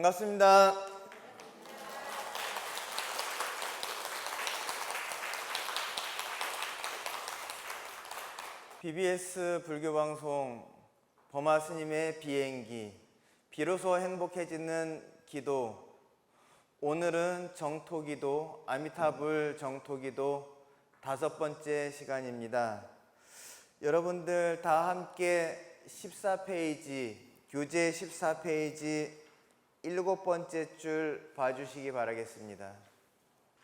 반갑습니다. BBS 불교방송 범아 스님의 비행기, 비로소 행복해지는 기도. 오늘은 정토기도, 아미타불 정토기도 5번째 시간입니다. 여러분들 다 함께 14페이지, 교재 14페이지 7번째 줄 봐주시기 바라겠습니다.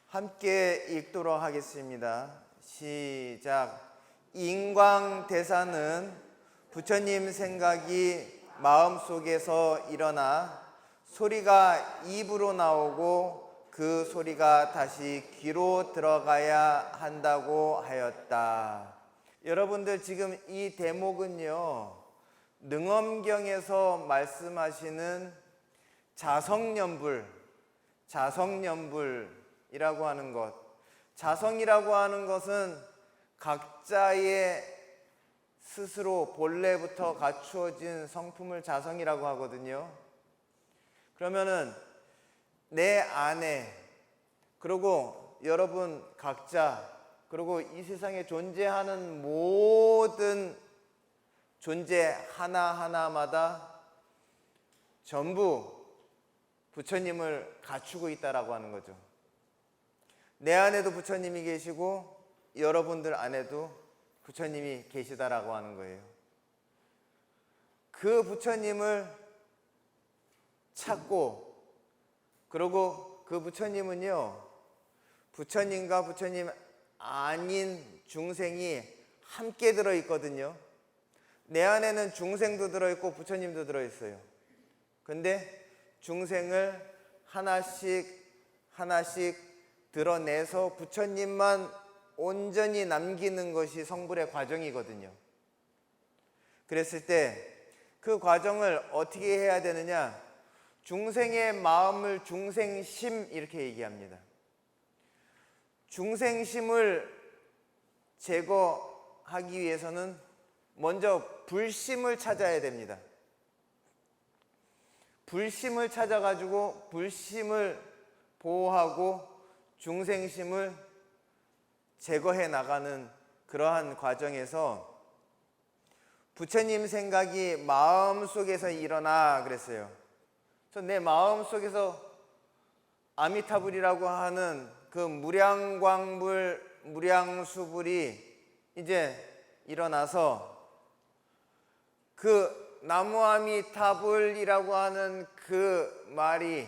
함께 읽도록 하겠습니다. 시작. 인광대사는 부처님 생각이 마음속에서 일어나 소리가 입으로 나오고 그 소리가 다시 귀로 들어가야 한다고 하였다. 여러분들 지금 이 대목은요, 능엄경에서 말씀하시는 자성연불이라고 하는 것. 자성이라고 하는 것은 각자의 스스로 본래부터 갖추어진 성품을 자성이라고 하거든요. 그러면은 내 안에, 그리고 여러분 각자, 그리고 이 세상에 존재하는 모든 존재 하나하나마다 전부 부처님을 갖추고 있다라고 하는 거죠. 내 안에도 부처님이 계시고 여러분들 안에도 부처님이 계시다라고 하는 거예요. 그 부처님을 찾고, 그리고 그 부처님은요, 부처님과 부처님 아닌 중생이 함께 들어있거든요. 내 안에는 중생도 들어있고 부처님도 들어있어요. 근데 중생을 하나씩 드러내서 부처님만 온전히 남기는 것이 성불의 과정이거든요. 그랬을 때 그 과정을 어떻게 해야 되느냐? 중생의 마음을 중생심 이렇게 얘기합니다. 중생심을 제거하기 위해서는 먼저 불심을 찾아야 됩니다. 불심을 찾아가지고 불심을 보호하고 중생심을 제거해 나가는 그러한 과정에서 부처님 생각이 마음속에서 일어나 그랬어요. 그래서 내 마음속에서 아미타불이라고 하는 그 무량광불, 무량수불이 이제 일어나서 그 나무아미타불이라고 하는 그 말이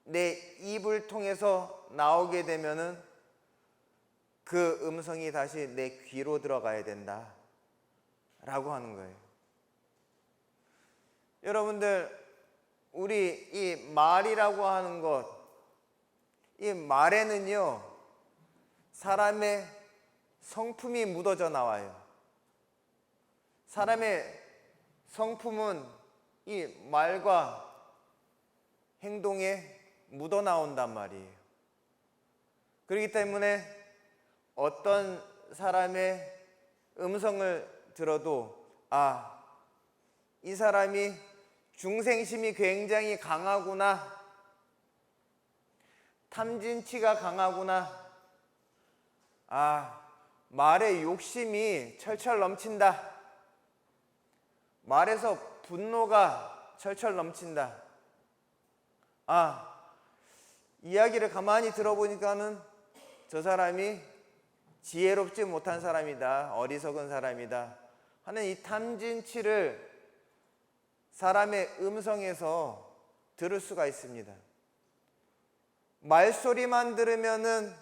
내 입을 통해서 나오게 되면은 그 음성이 다시 내 귀로 들어가야 된다 라고 하는 거예요. 여러분들, 우리 이 말이라고 하는 것, 이 말에는요 사람의 성품이 묻어져 나와요. 사람의 성품은 이 말과 행동에 묻어 나온단 말이에요. 그렇기 때문에 어떤 사람의 음성을 들어도 이 사람이 중생심이 굉장히 강하구나, 탐진치가 강하구나, 말에 욕심이 철철 넘친다, 말에서 분노가 철철 넘친다. 이야기를 가만히 들어보니까는 저 사람이 지혜롭지 못한 사람이다, 어리석은 사람이다 하는 이 탐진치를 사람의 음성에서 들을 수가 있습니다. 말소리만 들으면은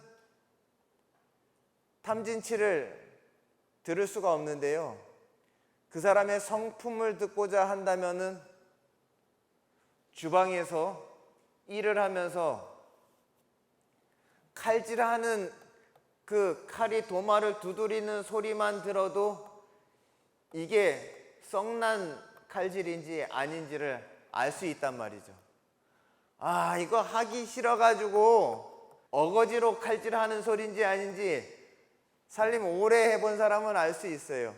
탐진치를 들을 수가 없는데요, 그 사람의 성품을 듣고자 한다면은 주방에서 일을 하면서 칼질하는 그 칼이 도마를 두드리는 소리만 들어도 이게 썩난 칼질인지 아닌지를 알 수 있단 말이죠. 이거 하기 싫어가지고 어거지로 칼질하는 소리인지 아닌지 살림 오래 해본 사람은 알 수 있어요.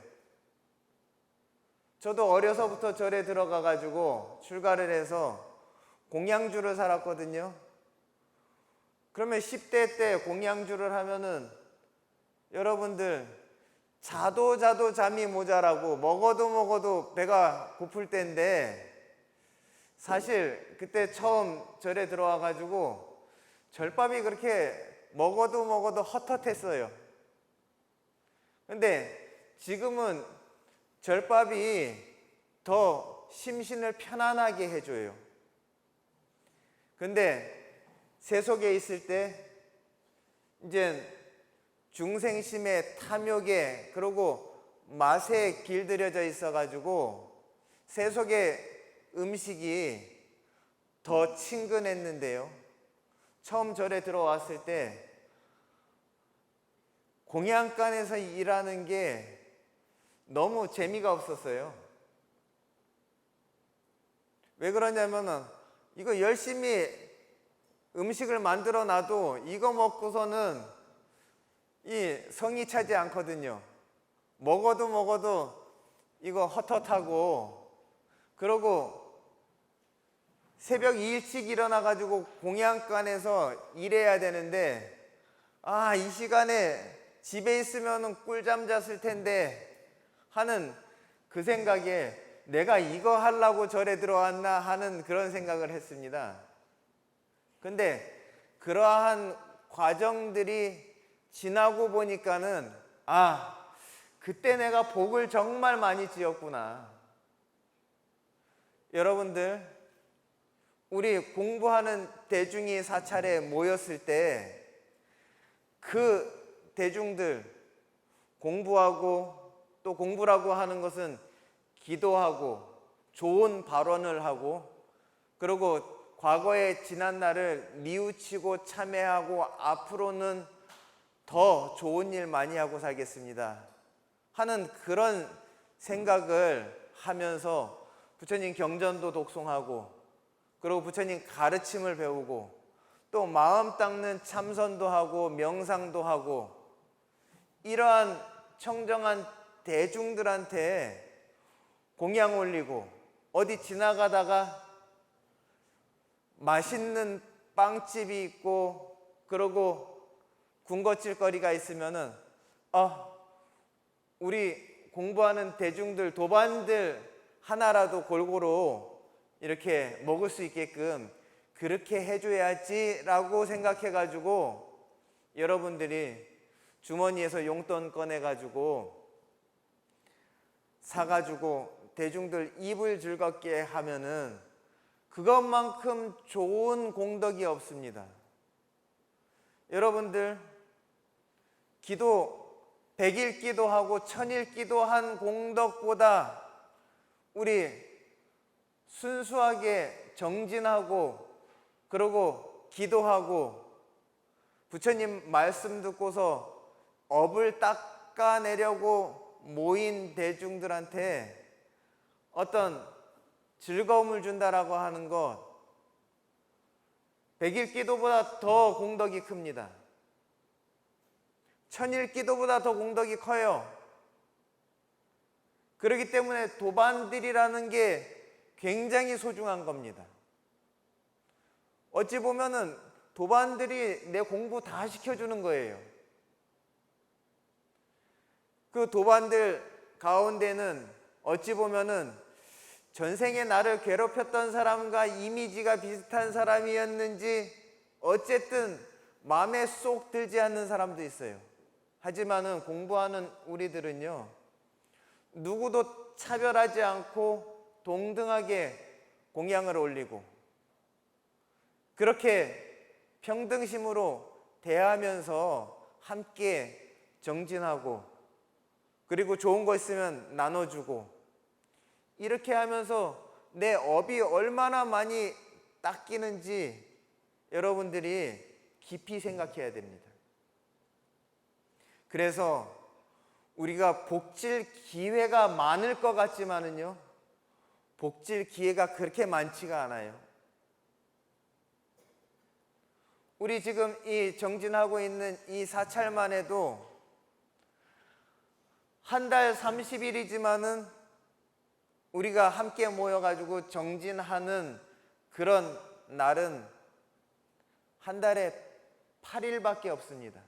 저도 어려서부터 절에 들어가가지고 출가를 해서 공양주를 살았거든요. 그러면 10대 때 공양주를 하면은 여러분들 자도 잠이 모자라고 먹어도 배가 고플 때인데, 사실 그때 처음 절에 들어와 가지고 절밥이 그렇게 먹어도 헛헛했어요. 근데 지금은 절밥이 더 심신을 편안하게 해줘요. 근데 세속에 있을 때 이제 중생심의 탐욕에 그리고 맛에 길들여져 있어가지고 세속의 음식이 더 친근했는데요. 처음 절에 들어왔을 때 공양간에서 일하는 게 너무 재미가 없었어요. 왜 그러냐면은 이거 열심히 음식을 만들어 놔도 이거 먹고서는 이 성이 차지 않거든요. 먹어도 이거 헛헛하고, 그러고 새벽 일찍 일어나 가지고 공양간에서 일해야 되는데, 이 시간에 집에 있으면 꿀잠 잤을 텐데 하는 그 생각에 내가 이거 하려고 절에 들어왔나 하는 그런 생각을 했습니다. 근데 그러한 과정들이 지나고 보니까는 그때 내가 복을 정말 많이 지었구나. 여러분들, 우리 공부하는 대중이 사찰에 모였을 때 그 대중들 공부하고, 또 공부라고 하는 것은 기도하고 좋은 발언을 하고, 그리고 과거의 지난 날을 뉘우치고 참회하고 앞으로는 더 좋은 일 많이 하고 살겠습니다 하는 그런 생각을 하면서 부처님 경전도 독송하고, 그리고 부처님 가르침을 배우고, 또 마음 닦는 참선도 하고 명상도 하고, 이러한 청정한 대중들한테 공양 올리고, 어디 지나가다가 맛있는 빵집이 있고 그러고 군것질거리가 있으면은 우리 공부하는 대중들, 도반들 하나라도 골고루 이렇게 먹을 수 있게끔 그렇게 해줘야지라고 생각해가지고 여러분들이 주머니에서 용돈 꺼내가지고 사가지고 대중들 입을 즐겁게 하면은 그것만큼 좋은 공덕이 없습니다. 여러분들, 기도 100일 기도하고 1000일 기도한 공덕보다 우리 순수하게 정진하고 그러고 기도하고 부처님 말씀 듣고서 업을 닦아내려고 모인 대중들한테 어떤 즐거움을 준다라고 하는 것, 100일 기도보다 더 공덕이 큽니다. 1000일 기도보다 더 공덕이 커요. 그렇기 때문에 도반들이라는 게 굉장히 소중한 겁니다. 어찌 보면은 도반들이 내 공부 다 시켜주는 거예요. 그 도반들 가운데는 어찌 보면은 전생에 나를 괴롭혔던 사람과 이미지가 비슷한 사람이었는지 어쨌든 마음에 쏙 들지 않는 사람도 있어요. 하지만은 공부하는 우리들은요, 누구도 차별하지 않고 동등하게 공양을 올리고 그렇게 평등심으로 대하면서 함께 정진하고, 그리고 좋은 거 있으면 나눠주고, 이렇게 하면서 내 업이 얼마나 많이 닦이는지 여러분들이 깊이 생각해야 됩니다. 그래서 우리가 복질 기회가 많을 것 같지만은요, 복질 기회가 그렇게 많지가 않아요. 우리 지금 이 정진하고 있는 이 사찰만 해도 한 달 30일이지만은 우리가 함께 모여가지고 정진하는 그런 날은 한 달에 8일밖에 없습니다.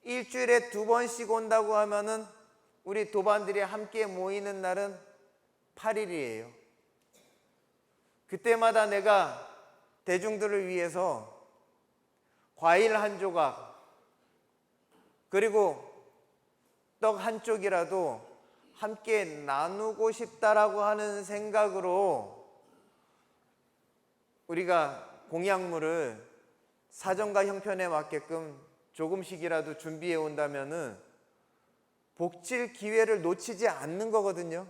일주일에 2번씩 온다고 하면은 우리 도반들이 함께 모이는 날은 8일이에요. 그때마다 내가 대중들을 위해서 과일 한 조각 그리고 떡 한 쪽이라도 함께 나누고 싶다라고 하는 생각으로 우리가 공약물을 사정과 형편에 맞게끔 조금씩이라도 준비해 온다면은 복질 기회를 놓치지 않는 거거든요.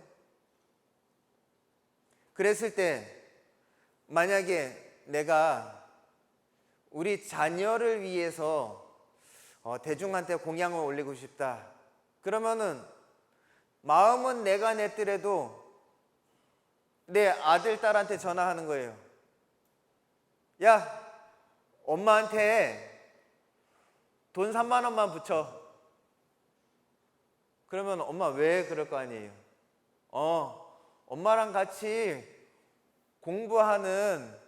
그랬을 때 만약에 내가 우리 자녀를 위해서 대중한테 공양을 올리고 싶다. 그러면은 마음은 내가 냈더라도 내 아들, 딸한테 전화하는 거예요. 야, 엄마한테 돈 3만 원만 붙여. 그러면 엄마 왜 그럴 거 아니에요. 엄마랑 같이 공부하는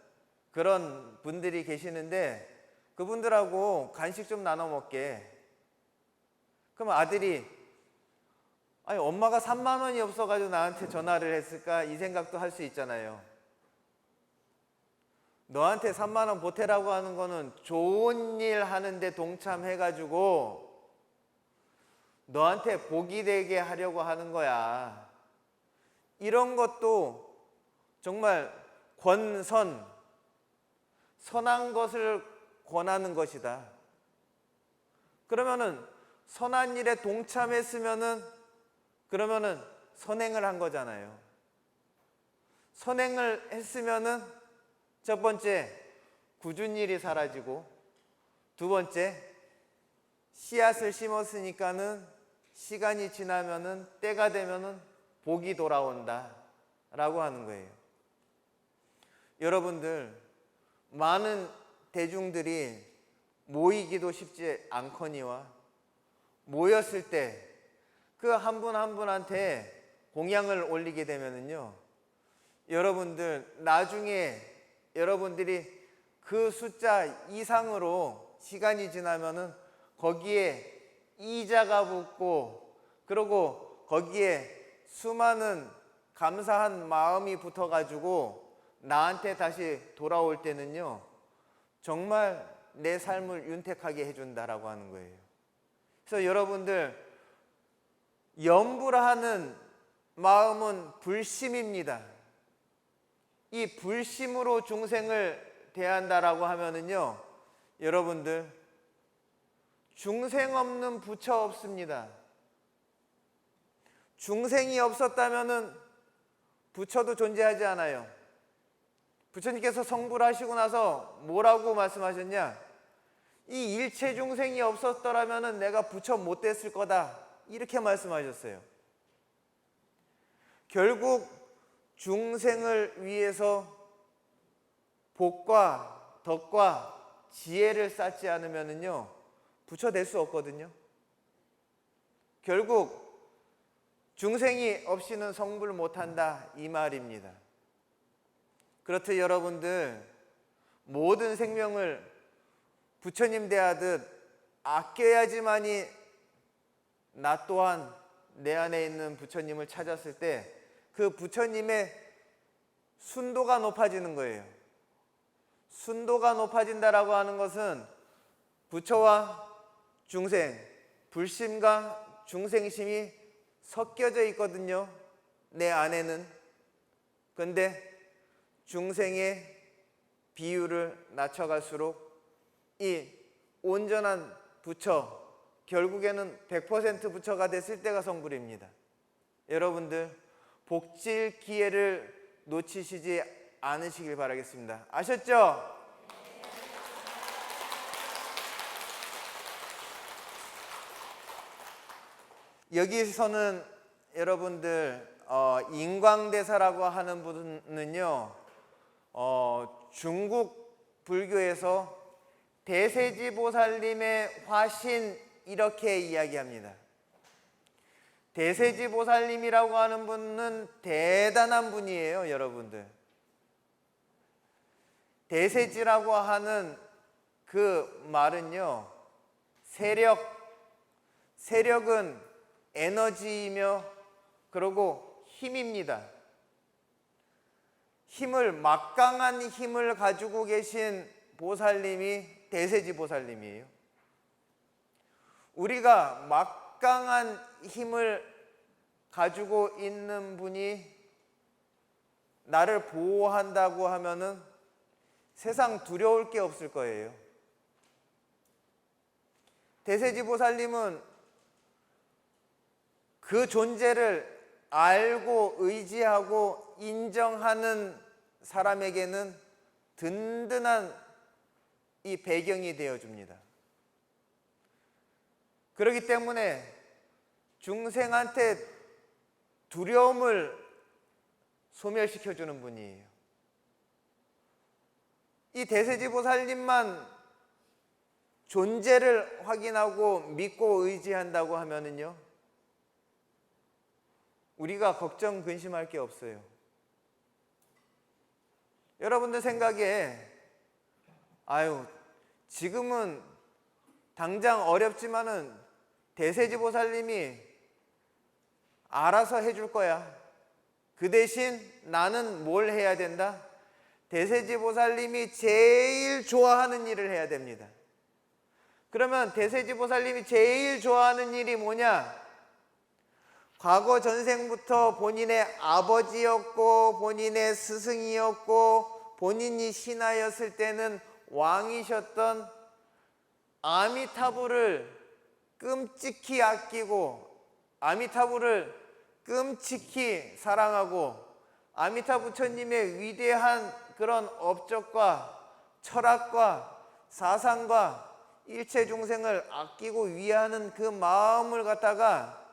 그런 분들이 계시는데 그분들하고 간식 좀 나눠 먹게. 그럼 아들이 아니 엄마가 3만 원이 없어가지고 나한테 전화를 했을까 이 생각도 할 수 있잖아요. 너한테 3만 원 보태라고 하는 거는 좋은 일 하는데 동참해가지고 너한테 복이 되게 하려고 하는 거야. 이런 것도 정말 선한 것을 권하는 것이다. 그러면은 선한 일에 동참했으면은 그러면은 선행을 한 거잖아요. 선행을 했으면은 첫 번째 굳은 일이 사라지고 두 번째 씨앗을 심었으니까는 시간이 지나면은 때가 되면은 복이 돌아온다라고 하는 거예요. 여러분들 많은 대중들이 모이기도 쉽지 않거니와 모였을 때 그 한 분 한 분한테 공양을 올리게 되면은요, 여러분들 나중에 여러분들이 그 숫자 이상으로 시간이 지나면은 거기에 이자가 붙고 그리고 거기에 수많은 감사한 마음이 붙어가지고 나한테 다시 돌아올 때는요, 정말 내 삶을 윤택하게 해준다라고 하는 거예요. 그래서 여러분들 염불하는 마음은 불심입니다. 이 불심으로 중생을 대한다라고 하면은요, 여러분들 중생 없는 부처 없습니다. 중생이 없었다면은 부처도 존재하지 않아요. 부처님께서 성불 하시고 나서 뭐라고 말씀하셨냐? 이 일체 중생이 없었더라면은 내가 부처 못 됐을 거다. 이렇게 말씀하셨어요. 결국 중생을 위해서 복과 덕과 지혜를 쌓지 않으면은요, 부처 될 수 없거든요. 결국 중생이 없이는 성불 못한다 이 말입니다. 그렇듯 여러분들 모든 생명을 부처님 대하듯 아껴야지만이 나 또한 내 안에 있는 부처님을 찾았을 때 그 부처님의 순도가 높아지는 거예요. 순도가 높아진다라고 하는 것은 부처와 중생, 불심과 중생심이 섞여져 있거든요. 내 안에는. 그런데 중생의 비율을 낮춰갈수록 이 온전한 부처, 결국에는 100% 부처가 됐을 때가 성불입니다. 여러분들 복질 기회를 놓치시지 않으시길 바라겠습니다. 아셨죠? 여기서는 여러분들 인광대사라고 하는 분은요, 중국 불교에서 대세지보살님의 화신 이렇게 이야기합니다. 대세지보살님이라고 하는 분은 대단한 분이에요, 여러분들. 대세지라고 하는 그 말은요, 세력은 에너지이며 그리고 힘입니다. 막강한 힘을 가지고 계신 보살님이 대세지 보살님이에요. 우리가 막강한 힘을 가지고 있는 분이 나를 보호한다고 하면은 세상 두려울 게 없을 거예요. 대세지 보살님은 그 존재를 알고 의지하고 인정하는 사람에게는 든든한 이 배경이 되어줍니다. 그렇기 때문에 중생한테 두려움을 소멸시켜주는 분이에요. 이 대세지 보살님만 존재를 확인하고 믿고 의지한다고 하면은요, 우리가 걱정 근심할 게 없어요. 여러분들 생각에 지금은 당장 어렵지만은 대세지 보살님이 알아서 해줄 거야. 그 대신 나는 뭘 해야 된다? 대세지 보살님이 제일 좋아하는 일을 해야 됩니다. 그러면 대세지 보살님이 제일 좋아하는 일이 뭐냐? 과거 전생부터 본인의 아버지였고 본인의 스승이었고 본인이 신하였을 때는 왕이셨던 아미타불을 끔찍히 아끼고 아미타불을 끔찍히 사랑하고 아미타 부처님의 위대한 그런 업적과 철학과 사상과 일체 중생을 아끼고 위하는 그 마음을 갖다가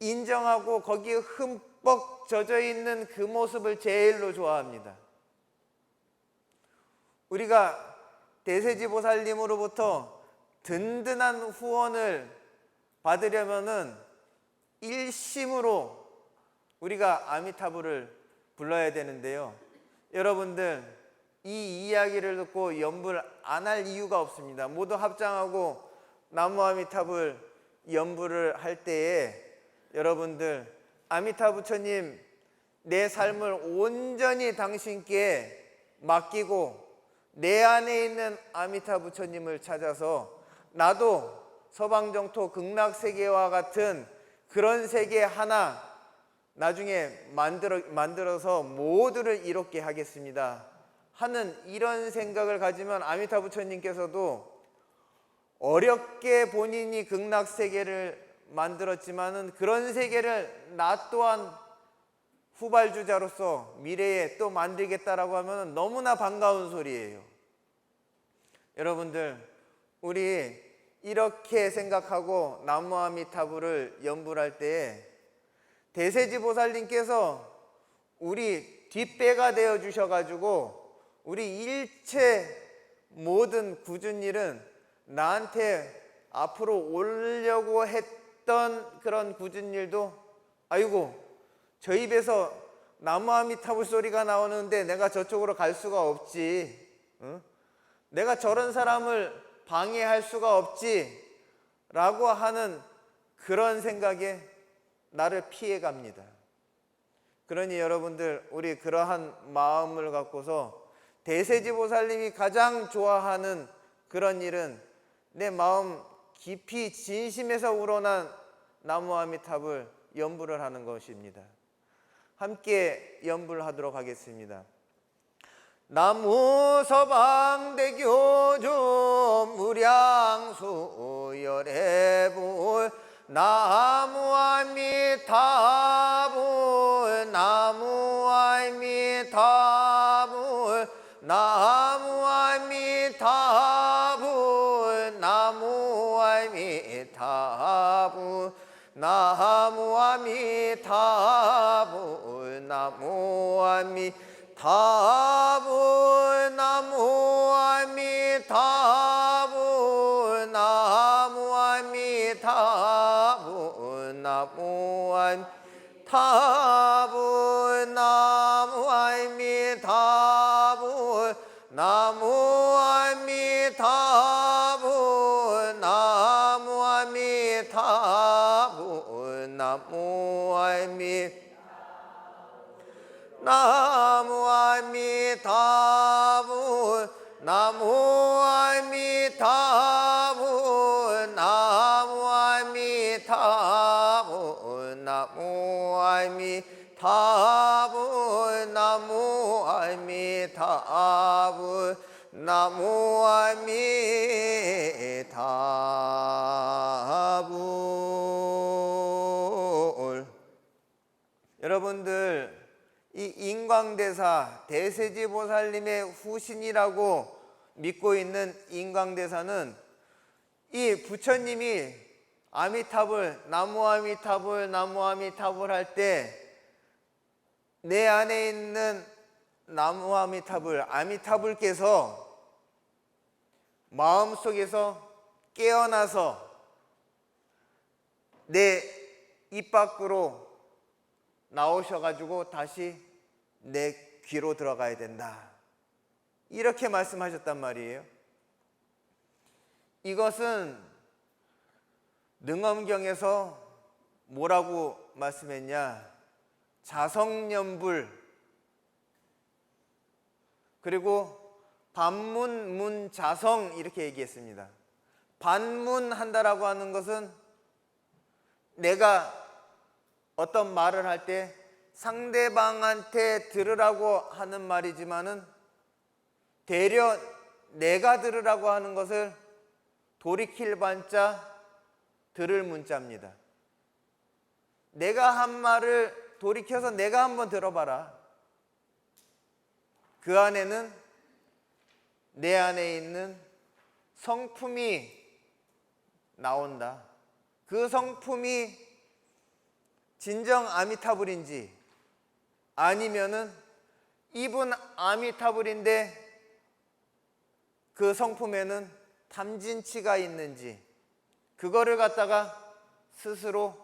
인정하고 거기에 흠뻑 젖어 있는 그 모습을 제일로 좋아합니다. 우리가 대세지 보살님으로부터 든든한 후원을 받으려면은 일심으로 우리가 아미타불을 불러야 되는데요. 여러분들 이 이야기를 듣고 연불 안 할 이유가 없습니다. 모두 합장하고 나무 아미타불 연불을 할 때에 여러분들 아미타 부처님 내 삶을 온전히 당신께 맡기고 내 안에 있는 아미타 부처님을 찾아서 나도 서방정토 극락세계와 같은 그런 세계 하나 나중에 만들어서 모두를 이롭게 하겠습니다 하는 이런 생각을 가지면 아미타 부처님께서도 어렵게 본인이 극락세계를 만들었지만은 그런 세계를 나 또한 후발주자로서 미래에 또 만들겠다라고 하면 너무나 반가운 소리예요. 여러분들 우리 이렇게 생각하고 나무 아미타불을 연불할 때에 대세지 보살님께서 우리 뒷배가 되어 주셔가지고 우리 일체 모든 굳은 일은 나한테 앞으로 오려고 했던 그런 굳은 일도 아이고 저 입에서 나무 아미타불 소리가 나오는데 내가 저쪽으로 갈 수가 없지, 응? 내가 저런 사람을 방해할 수가 없지 라고 하는 그런 생각에 나를 피해갑니다. 그러니 여러분들 우리 그러한 마음을 갖고서 대세지 보살님이 가장 좋아하는 그런 일은 내 마음 깊이 진심에서 우러난 나무 아미타불 연불을 하는 것입니다. 함께 연불하도록 하겠습니다. 나무 서방대교 무량수 열애불 나무 아미타불 나무 아미타불 나무 아미타불 나무 아미타불 나무 아미타불 나무 아미타불 나무 아미타불 나무 아미타불 나무 아미타불 나무 아미타불 나무 아미타불 나무 아미타불 나무 아미 나무 아미타불 나무 아미타불 나무 아미타불 나무 아미타불 나무 아미타불 나무 아미타불. 여러분들, 이 인광대사, 대세지보살님의 후신이라고 믿고 있는 인광대사는 이 부처님이 아미타불, 나무 아미타불, 나무 아미타불 할 때 내 안에 있는 나무 아미타불, 아미타불께서 마음속에서 깨어나서 내 입 밖으로 나오셔가지고 다시 내 귀로 들어가야 된다, 이렇게 말씀하셨단 말이에요. 이것은 능엄경에서 뭐라고 말씀했냐? 자성념불, 그리고 반문문자성, 이렇게 얘기했습니다. 반문한다라고 하는 것은 내가 어떤 말을 할 때 상대방한테 들으라고 하는 말이지만은 되려 내가 들으라고 하는 것을 돌이킬 반자 들을 문자입니다. 내가 한 말을 돌이켜서 내가 한번 들어봐라. 그 안에는 내 안에 있는 성품이 나온다. 그 성품이 진정 아미타불인지 아니면은 입은 아미타불인데 그 성품에는 탐진치가 있는지, 그거를 갖다가 스스로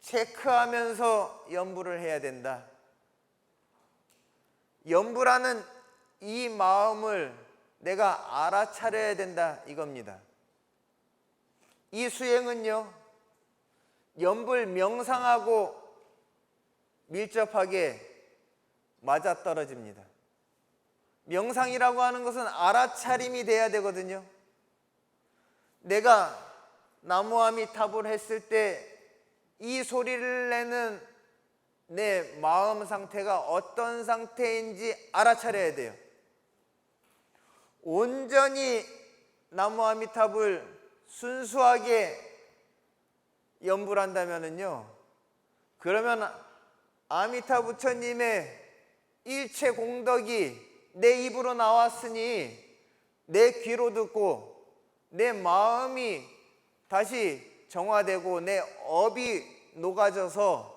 체크하면서 연부를 해야 된다. 연부라는 이 마음을 내가 알아차려야 된다, 이겁니다. 이 수행은요, 연불 명상하고 밀접하게 맞아떨어집니다. 명상이라고 하는 것은 알아차림이 돼야 되거든요. 내가 나무 아미타불 했을 때 이 소리를 내는 내 마음 상태가 어떤 상태인지 알아차려야 돼요. 온전히 나무 아미타불 순수하게 연불 한다면은요, 그러면 아미타 부처님의 일체 공덕이 내 입으로 나왔으니 내 귀로 듣고 내 마음이 다시 정화되고 내 업이 녹아져서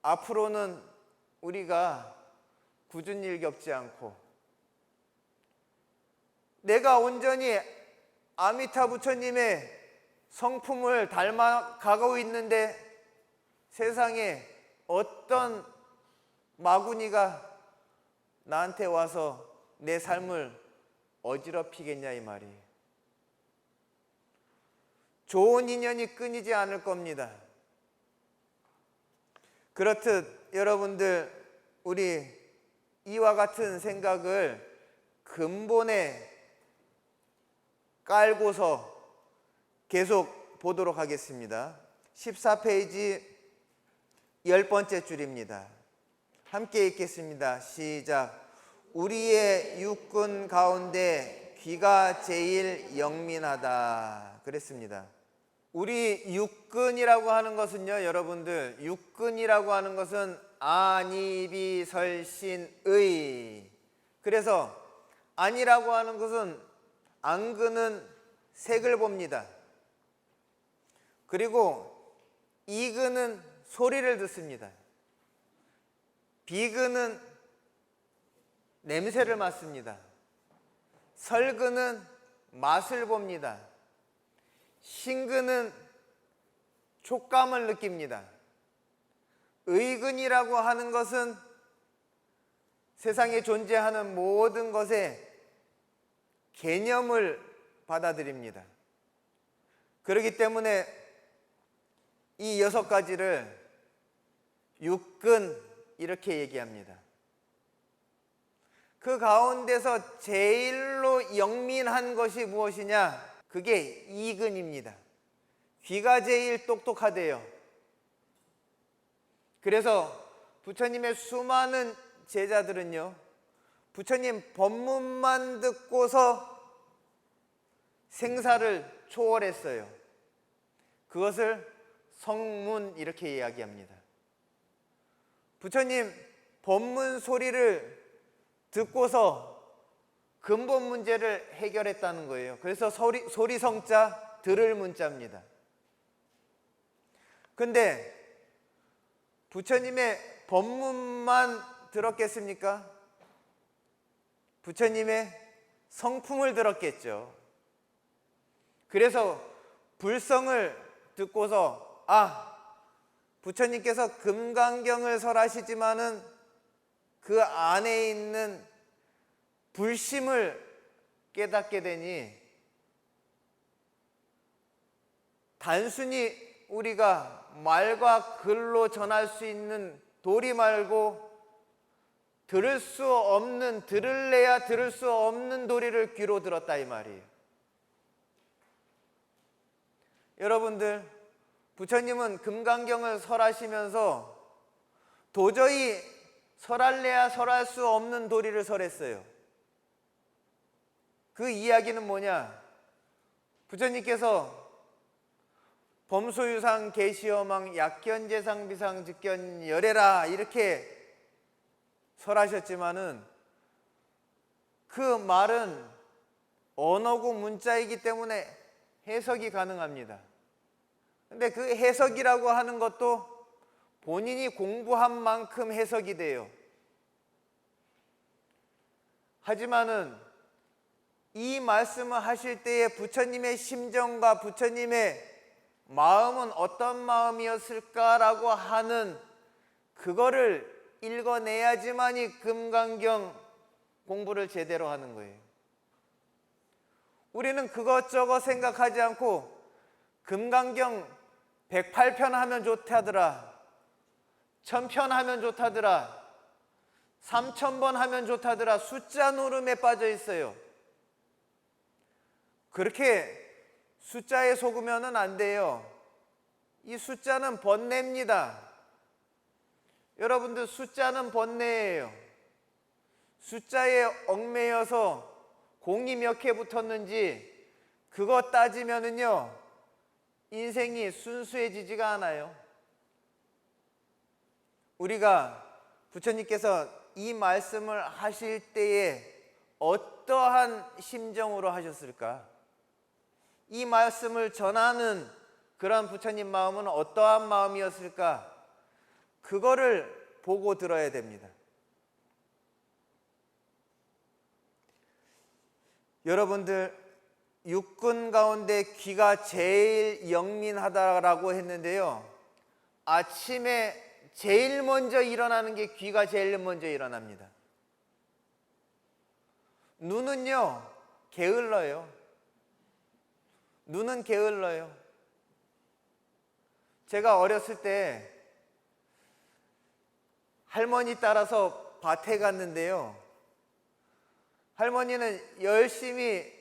앞으로는 우리가 굳은 일 겪지 않고 내가 온전히 아미타 부처님의 성품을 닮아가고 있는데 세상에 어떤 마구니가 나한테 와서 내 삶을 어지럽히겠냐, 이 말이에요. 좋은 인연이 끊이지 않을 겁니다. 그렇듯 여러분들, 우리 이와 같은 생각을 근본에 깔고서 계속 보도록 하겠습니다. 14페이지 10번째 줄입니다. 함께 읽겠습니다. 시작. 우리의 육근 가운데 귀가 제일 영민하다, 그랬습니다. 우리 육근이라고 하는 것은요, 여러분들, 육근이라고 하는 것은 안이비설신의, 그래서 안이라고 하는 것은 안근은 색을 봅니다. 그리고 이근은 소리를 듣습니다. 비근은 냄새를 맡습니다. 설근은 맛을 봅니다. 신근은 촉감을 느낍니다. 의근이라고 하는 것은 세상에 존재하는 모든 것의 개념을 받아들입니다. 그렇기 때문에 이 6가지를 육근 이렇게 얘기합니다. 그 가운데서 제일로 영민한 것이 무엇이냐? 그게 이근입니다. 귀가 제일 똑똑하대요. 그래서 부처님의 수많은 제자들은요, 부처님 법문만 듣고서 생사를 초월했어요. 그것을 성문 이렇게 이야기합니다. 부처님 법문 소리를 듣고서 근본 문제를 해결했다는 거예요. 그래서 소리성자 들을 문자입니다. 근데 부처님의 법문만 들었겠습니까? 부처님의 성품을 들었겠죠. 그래서 불성을 듣고서 부처님께서 금강경을 설하시지만은 그 안에 있는 불심을 깨닫게 되니 단순히 우리가 말과 글로 전할 수 있는 도리 말고 들을래야 들을 수 없는 도리를 귀로 들었다 이 말이에요. 여러분들, 부처님은 금강경을 설하시면서 도저히 설할래야 설할 수 없는 도리를 설했어요. 그 이야기는 뭐냐? 부처님께서 범소유상 계시어망 약견재상 비상 직견 열애라 이렇게 설하셨지만은 그 말은 언어고 문자이기 때문에 해석이 가능합니다. 근데 그 해석이라고 하는 것도 본인이 공부한 만큼 해석이 돼요. 하지만은 이 말씀을 하실 때에 부처님의 심정과 부처님의 마음은 어떤 마음이었을까라고 하는 그거를 읽어내야지만이 금강경 공부를 제대로 하는 거예요. 우리는 그것저것 생각하지 않고 금강경 108편 하면 좋다더라, 1000편 하면 좋다더라, 3000번 하면 좋다더라 숫자 노름에 빠져 있어요. 그렇게 숫자에 속으면 안 돼요. 이 숫자는 번뇌입니다. 여러분들, 숫자는 번뇌예요. 숫자에 얽매여서 공이 몇 개 붙었는지 그거 따지면은요 인생이 순수해지지가 않아요. 우리가 부처님께서 이 말씀을 하실 때에 어떠한 심정으로 하셨을까? 이 말씀을 전하는 그런 부처님 마음은 어떠한 마음이었을까? 그거를 보고 들어야 됩니다. 여러분들, 육군 가운데 귀가 제일 영민하다라고 했는데요, 아침에 제일 먼저 일어나는 게 귀가 제일 먼저 일어납니다. 눈은요 게을러요. 눈은 게을러요. 제가 어렸을 때 할머니 따라서 밭에 갔는데요, 할머니는 열심히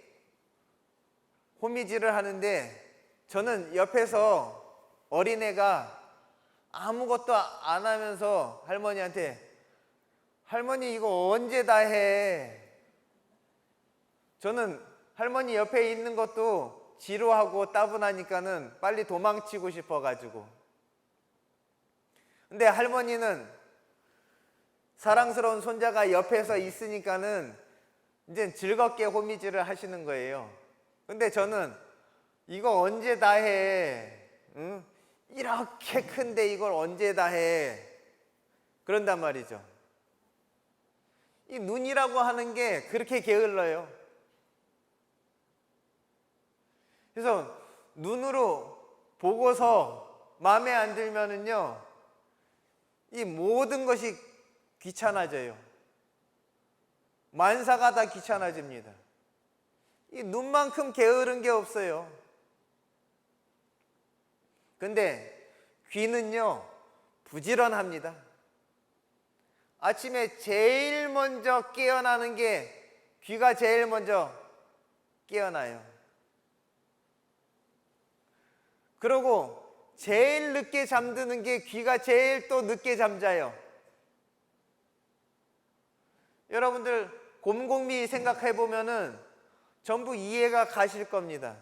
호미질을 하는데 저는 옆에서 어린애가 아무것도 안 하면서 할머니한테 할머니 이거 언제 다 해? 저는 할머니 옆에 있는 것도 지루하고 따분하니까는 빨리 도망치고 싶어가지고. 근데 할머니는 사랑스러운 손자가 옆에서 있으니까는 이제 즐겁게 호미질을 하시는 거예요. 근데 저는 이거 언제 다 해? 응? 이렇게 큰데 이걸 언제 다 해? 그런단 말이죠. 이 눈이라고 하는 게 그렇게 게을러요. 그래서 눈으로 보고서 마음에 안 들면은요 이 모든 것이 귀찮아져요. 만사가 다 귀찮아집니다. 이 눈만큼 게으른 게 없어요. 근데 귀는요, 부지런합니다. 아침에 제일 먼저 깨어나는 게 귀가 제일 먼저 깨어나요. 그리고 제일 늦게 잠드는 게 귀가 제일 또 늦게 잠자요. 여러분들 곰곰이 생각해 보면은 전부 이해가 가실 겁니다.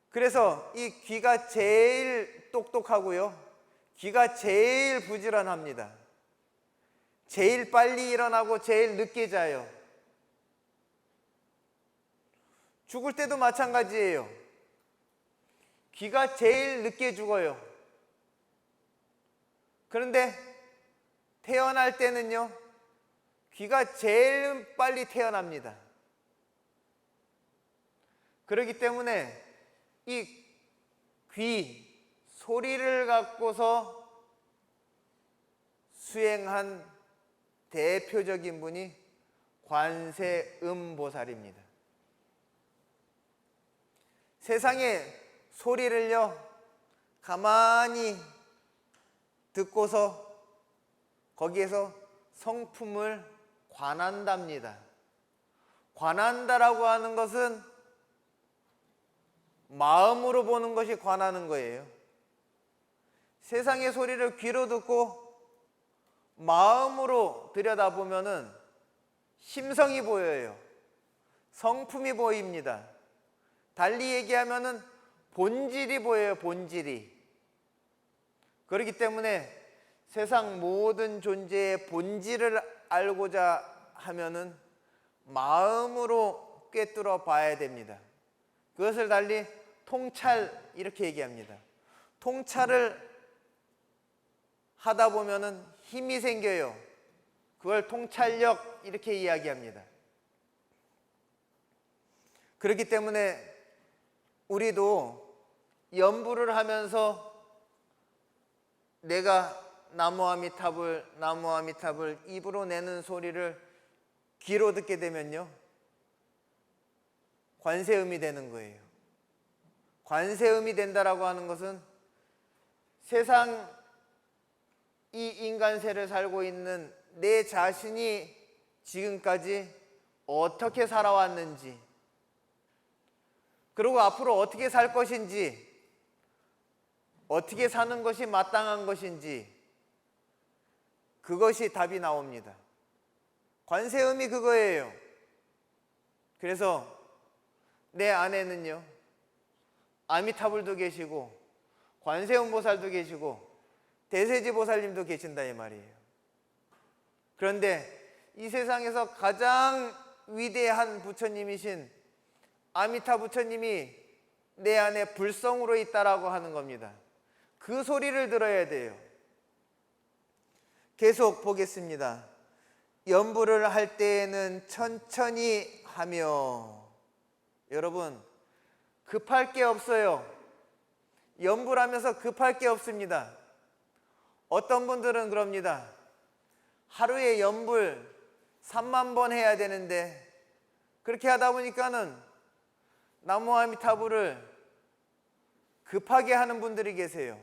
그래서 이 귀가 제일 똑똑하고요, 귀가 제일 부지런합니다. 제일 빨리 일어나고 제일 늦게 자요. 죽을 때도 마찬가지예요. 귀가 제일 늦게 죽어요. 그런데 태어날 때는요, 귀가 제일 빨리 태어납니다. 그렇기 때문에 이 귀, 소리를 갖고서 수행한 대표적인 분이 관세음보살입니다. 세상에 소리를요, 가만히 듣고서 거기에서 성품을 관한답니다. 관한다라고 하는 것은 마음으로 보는 것이 관하는 거예요. 세상의 소리를 귀로 듣고 마음으로 들여다보면은 심성이 보여요. 성품이 보입니다. 달리 얘기하면은 본질이 보여요. 본질이. 그렇기 때문에 세상 모든 존재의 본질을 알고자 하면은 마음으로 꿰뚫어 봐야 됩니다. 그것을 달리 통찰 이렇게 얘기합니다. 통찰을 하다 보면은 힘이 생겨요. 그걸 통찰력 이렇게 이야기합니다. 그렇기 때문에 우리도 연부를 하면서 내가 나무아미탑을 입으로 내는 소리를 귀로 듣게 되면요, 관세음이 되는 거예요. 관세음이 된다라고 하는 것은 세상 이 인간세를 살고 있는 내 자신이 지금까지 어떻게 살아왔는지, 그리고 앞으로 어떻게 살 것인지, 어떻게 사는 것이 마땅한 것인지, 그것이 답이 나옵니다. 관세음이 그거예요. 그래서 내 안에는요, 아미타불도 계시고 관세음보살도 계시고 대세지보살님도 계신다 이 말이에요. 그런데 이 세상에서 가장 위대한 부처님이신 아미타 부처님이 내 안에 불성으로 있다라고 하는 겁니다. 그 소리를 들어야 돼요. 계속 보겠습니다. 연부를 할 때에는 천천히 하며. 여러분, 급할 게 없어요. 연부를 하면서 급할 게 없습니다. 어떤 분들은 그럽니다. 하루에 연불 3만 번 해야 되는데 그렇게 하다 보니까는 나무아미타불을 급하게 하는 분들이 계세요.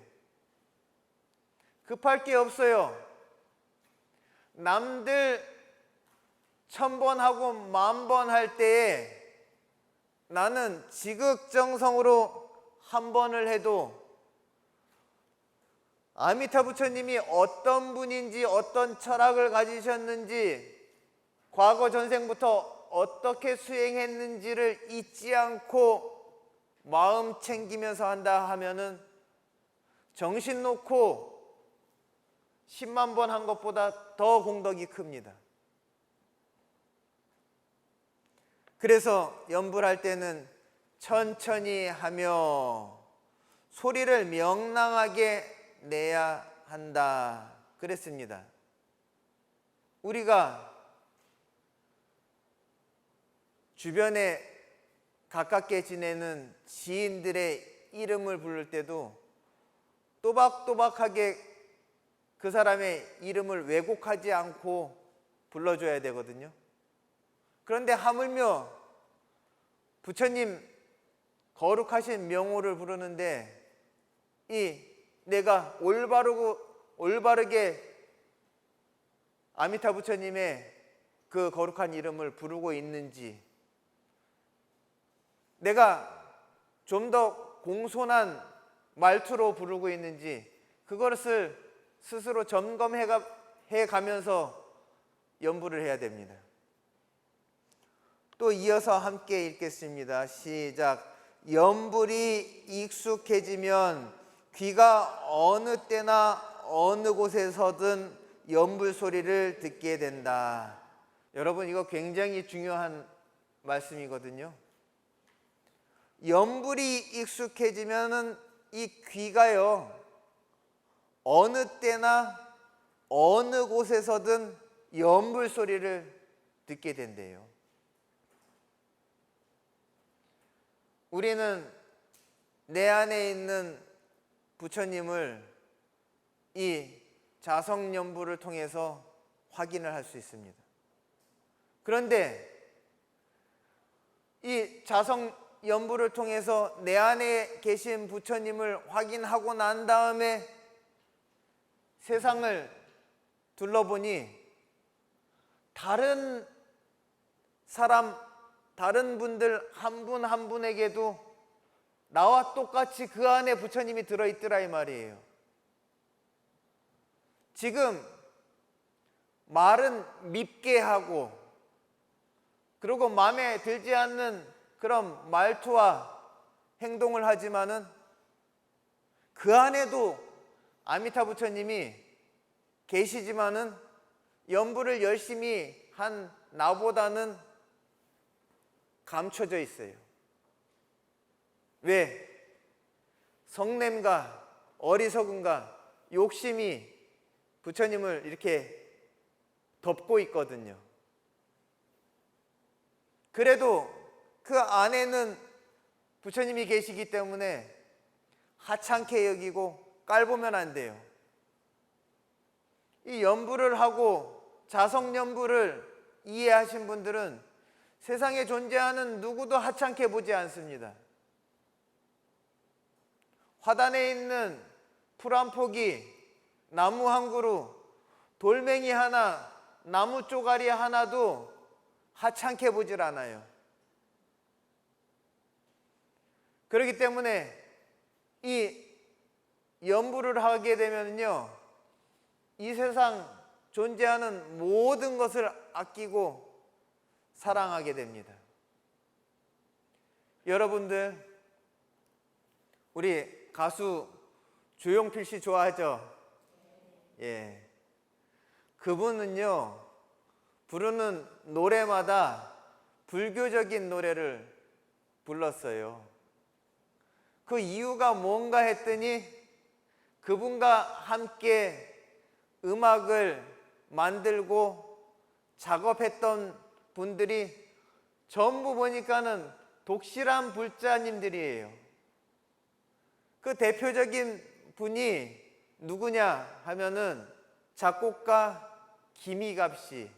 급할 게 없어요. 남들 1000번 하고 10,000번 할 때에 나는 지극정성으로 한 번을 해도 아미타 부처님이 어떤 분인지, 어떤 철학을 가지셨는지, 과거 전생부터 어떻게 수행했는지를 잊지 않고 마음 챙기면서 한다 하면은 정신 놓고 10만 번 한 것보다 더 공덕이 큽니다. 그래서 연불할 때는 천천히 하며 소리를 명랑하게 내야 한다 그랬습니다. 우리가 주변에 가깝게 지내는 지인들의 이름을 부를 때도 또박또박하게 그 사람의 이름을 왜곡하지 않고 불러줘야 되거든요. 그런데 하물며 부처님 거룩하신 명호를 부르는데 내가 올바르게 아미타 부처님의 그 거룩한 이름을 부르고 있는지, 내가 좀 더 공손한 말투로 부르고 있는지, 그것을 스스로 점검해 가면서 연부를 해야 됩니다. 또 이어서 함께 읽겠습니다. 시작. 연불이 익숙해지면 귀가 어느 때나 어느 곳에서든 연불 소리를 듣게 된다. 여러분, 이거 굉장히 중요한 말씀이거든요. 연불이 익숙해지면은 이 귀가요, 어느 때나 어느 곳에서든 연불 소리를 듣게 된대요. 우리는 내 안에 있는 부처님을 이 자성연부를 통해서 확인을 할 수 있습니다. 그런데 이 자성연부를 통해서 내 안에 계신 부처님을 확인하고 난 다음에 세상을 둘러보니 다른 사람, 다른 분들 한 분 한 분에게도 나와 똑같이 그 안에 부처님이 들어있더라 이 말이에요. 지금 말은 밉게 하고, 그리고 마음에 들지 않는 그런 말투와 행동을 하지만은 그 안에도 아미타 부처님이 계시지만은 연부를 열심히 한 나보다는 감춰져 있어요. 왜? 성냄과 어리석음과 욕심이 부처님을 이렇게 덮고 있거든요. 그래도 그 안에는 부처님이 계시기 때문에 하찮게 여기고 깔보면 안 돼요. 이 연부를 하고 자성연부를 이해하신 분들은 세상에 존재하는 누구도 하찮게 보지 않습니다. 화단에 있는 풀 한 포기, 나무 한 그루, 돌멩이 하나, 나무 쪼가리 하나도 하찮게 보질 않아요. 그렇기 때문에 이 연부를 하게 되면요, 이 세상 존재하는 모든 것을 아끼고 사랑하게 됩니다. 여러분들, 우리 가수 조용필 씨 좋아하죠? 예. 그분은요, 부르는 노래마다 불교적인 노래를 불렀어요. 그 이유가 뭔가 했더니 그분과 함께 음악을 만들고 작업했던 분들이 전부 보니까는 독실한 불자님들이에요. 그 대표적인 분이 누구냐 하면은 작곡가 김희갑 씨.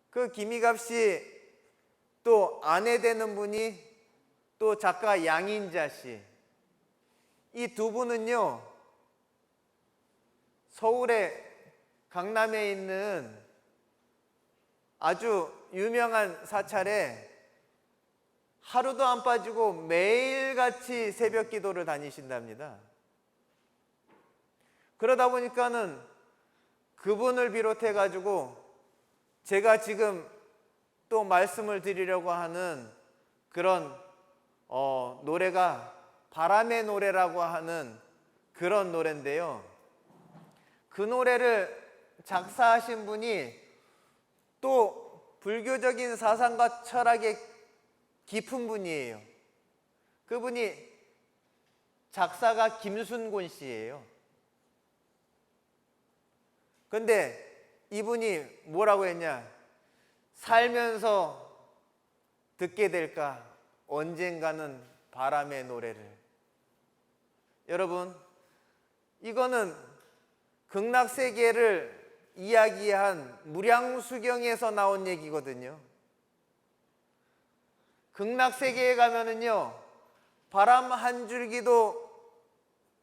그 김희갑 씨 또 아내 되는 분이 또 작가 양인자 씨. 이 두 분은요, 서울의 강남에 있는 아주 유명한 사찰에 하루도 안 빠지고 매일같이 새벽 기도를 다니신답니다. 그러다 보니까는 그분을 비롯해 가지고 제가 지금 또 말씀을 드리려고 하는 그런 노래가 바람의 노래라고 하는 그런 노래인데요. 그 노래를 작사하신 분이 또 불교적인 사상과 철학에 깊은 분이에요. 그분이 작사가 김순곤 씨예요. 근데 이분이 뭐라고 했냐? 살면서 듣게 될까? 언젠가는 바람의 노래를. 여러분, 이거는 극락세계를 이야기한 무량수경에서 나온 얘기거든요. 극락세계에 가면은요, 바람 한 줄기도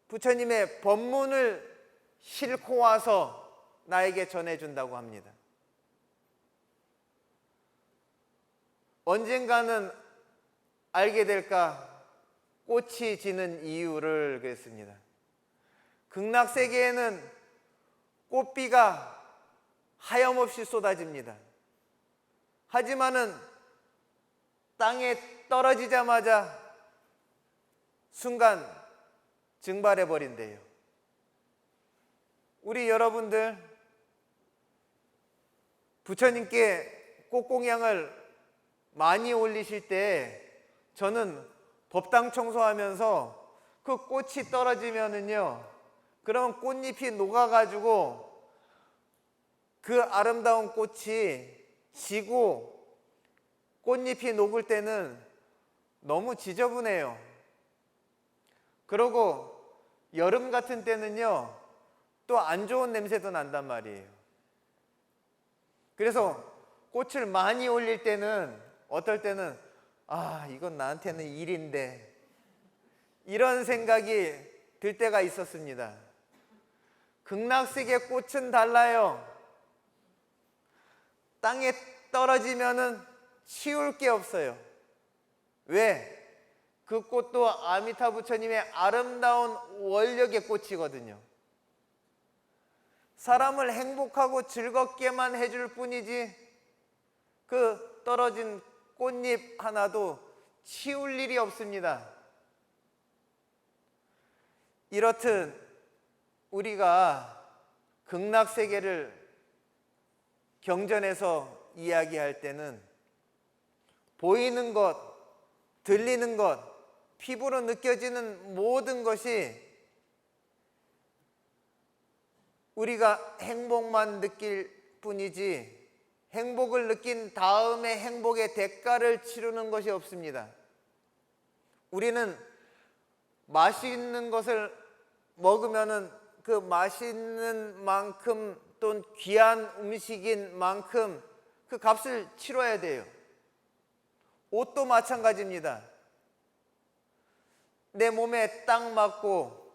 부처님의 법문을 싣고 와서 나에게 전해준다고 합니다. 언젠가는 알게 될까? 꽃이 지는 이유를 그랬습니다. 극락세계에는 꽃비가 하염없이 쏟아집니다. 하지만은 땅에 떨어지자마자 순간 증발해 버린대요. 우리 여러분들 부처님께 꽃공양을 많이 올리실 때 저는 법당 청소하면서 그 꽃이 떨어지면은요, 그러면 꽃잎이 녹아가지고 그 아름다운 꽃이 지고 꽃잎이 녹을 때는 너무 지저분해요. 그러고 여름 같은 때는요, 또 안 좋은 냄새도 난단 말이에요. 그래서 꽃을 많이 올릴 때는 어떨 때는 이건 나한테는 일인데 이런 생각이 들 때가 있었습니다. 극락세계 꽃은 달라요. 땅에 떨어지면은 치울 게 없어요. 왜? 그 꽃도 아미타 부처님의 아름다운 원력의 꽃이거든요. 사람을 행복하고 즐겁게만 해줄 뿐이지 그 떨어진 꽃잎 하나도 치울 일이 없습니다. 이렇듯 우리가 극락세계를 경전에서 이야기할 때는 보이는 것, 들리는 것, 피부로 느껴지는 모든 것이 우리가 행복만 느낄 뿐이지 행복을 느낀 다음에 행복의 대가를 치르는 것이 없습니다. 우리는 맛있는 것을 먹으면은 그 맛있는 만큼 또는 귀한 음식인 만큼 그 값을 치러야 돼요. 옷도 마찬가지입니다. 내 몸에 딱 맞고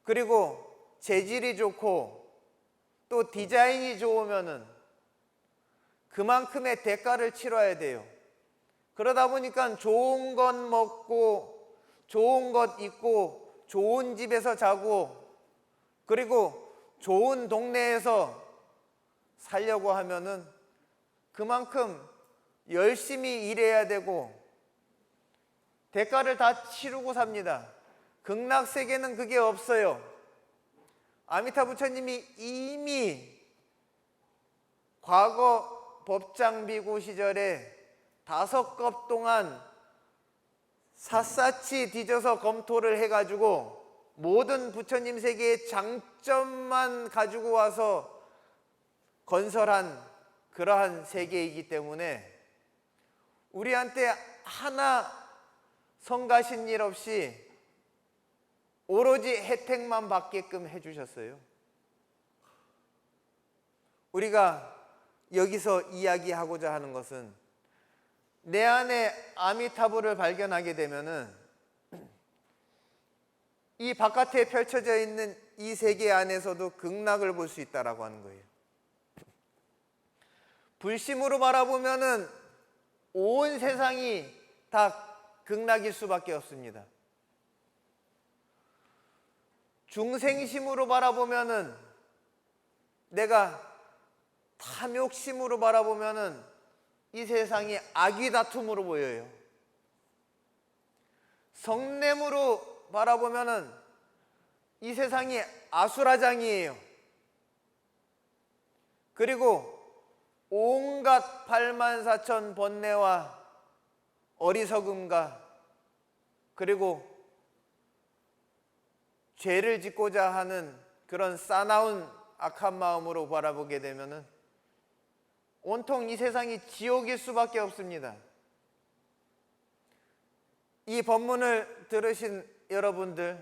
그리고 재질이 좋고 또 디자인이 좋으면은 그만큼의 대가를 치러야 돼요. 그러다 보니까 좋은 것 먹고 좋은 것 입고 좋은 집에서 자고 그리고 좋은 동네에서 살려고 하면은 그만큼 열심히 일해야 되고 대가를 다 치르고 삽니다. 극락세계는 그게 없어요. 아미타 부처님이 이미 과거 법장비구 시절에 5컵 동안 샅샅이 뒤져서 검토를 해가지고 모든 부처님 세계의 장점만 가지고 와서 건설한 그러한 세계이기 때문에 우리한테 하나 성가신 일 없이 오로지 혜택만 받게끔 해주셨어요. 우리가 여기서 이야기하고자 하는 것은 내 안에 아미타불을 발견하게 되면은 이 바깥에 펼쳐져 있는 이 세계 안에서도 극락을 볼 수 있다라고 하는 거예요. 불심으로 바라보면은 온 세상이 다 극락일 수밖에 없습니다. 중생심으로 바라보면은 내가 탐욕심으로 바라보면은 이 세상이 아귀다툼으로 보여요. 성냄으로 바라보면은 이 세상이 아수라장이에요. 그리고 온갖 84,000 번뇌와 어리석음과 그리고 죄를 짓고자 하는 그런 싸나운 악한 마음으로 바라보게 되면은 온통 이 세상이 지옥일 수밖에 없습니다. 이 법문을 들으신 여러분들,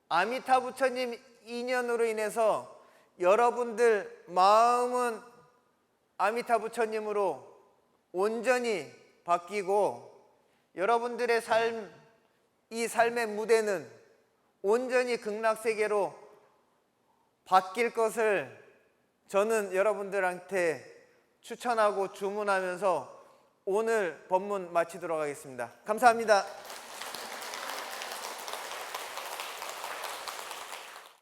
아미타 부처님 인연으로 인해서 여러분들 마음은 아미타 부처님으로 온전히 바뀌고 여러분들의 이 삶의 무대는 온전히 극락세계로 바뀔 것을 저는 여러분들한테 추천하고 주문하면서 오늘 법문 마치도록 하겠습니다. 감사합니다.